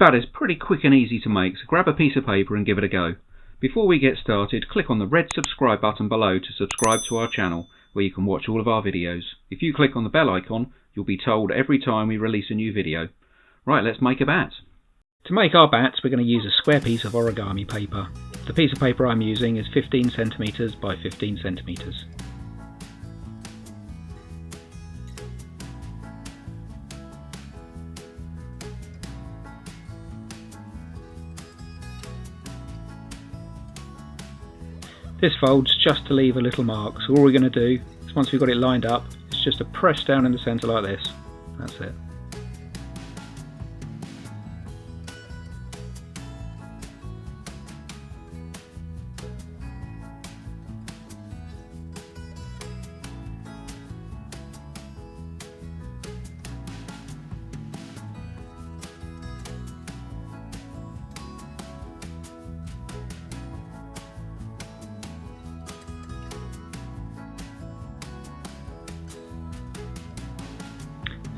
bat is pretty quick and easy to make, so grab a piece of paper and give it a go. Before we get started, click on the red subscribe button below to subscribe to our channel, where you can watch all of our videos. If you click on the bell icon, you'll be told every time we release a new video. Right, let's make a bat. To make our bats, we're going to use a square piece of origami paper. The piece of paper I'm using is 15 centimeters by 15 centimeters. This folds just to leave a little mark, so all we're going to do is, once we've got it lined up, is just to press down in the centre like this. That's it.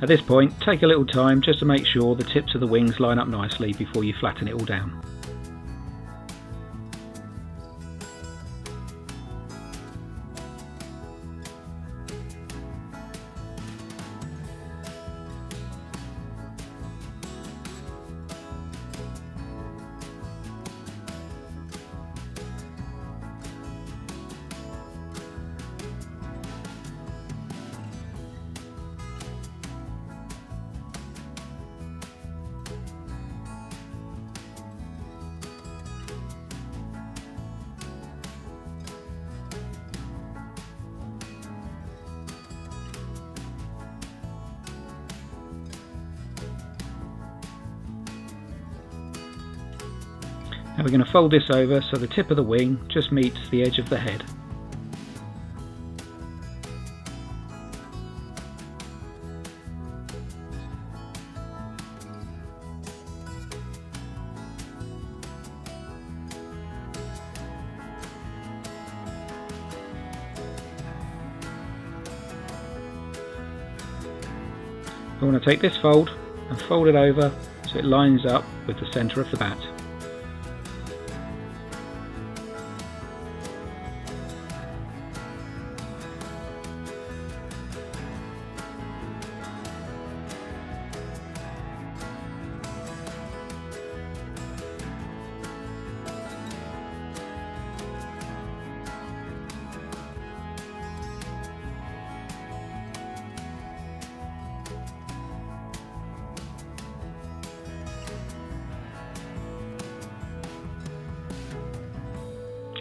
At this point, take a little time just to make sure the tips of the wings line up nicely before you flatten it all down. Now we're going to fold this over so the tip of the wing just meets the edge of the head. I want to take this fold and fold it over so it lines up with the centre of the bat.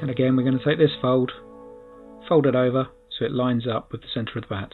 And again, we're going to take this fold it over so it lines up with the centre of the bat.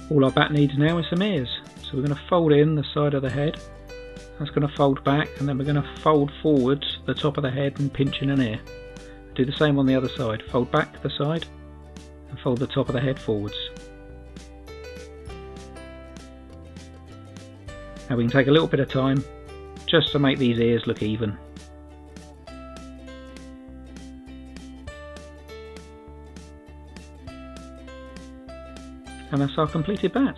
All our bat needs now is some ears, so we're going to fold in the side of the head, that's going to fold back, and then we're going to fold forwards the top of the head and pinch in an ear. Do the same on the other side, fold back the side and fold the top of the head forwards. Now we can take a little bit of time just to make these ears look even. And that's our completed bat.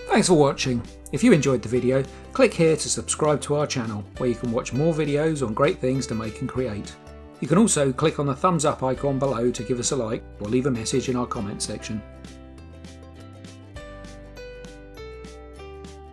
Thanks for watching. If you enjoyed the video, click here to subscribe to our channel, where you can watch more videos on great things to make and create. You can also click on the thumbs up icon below to give us a like or leave a message in our comment section.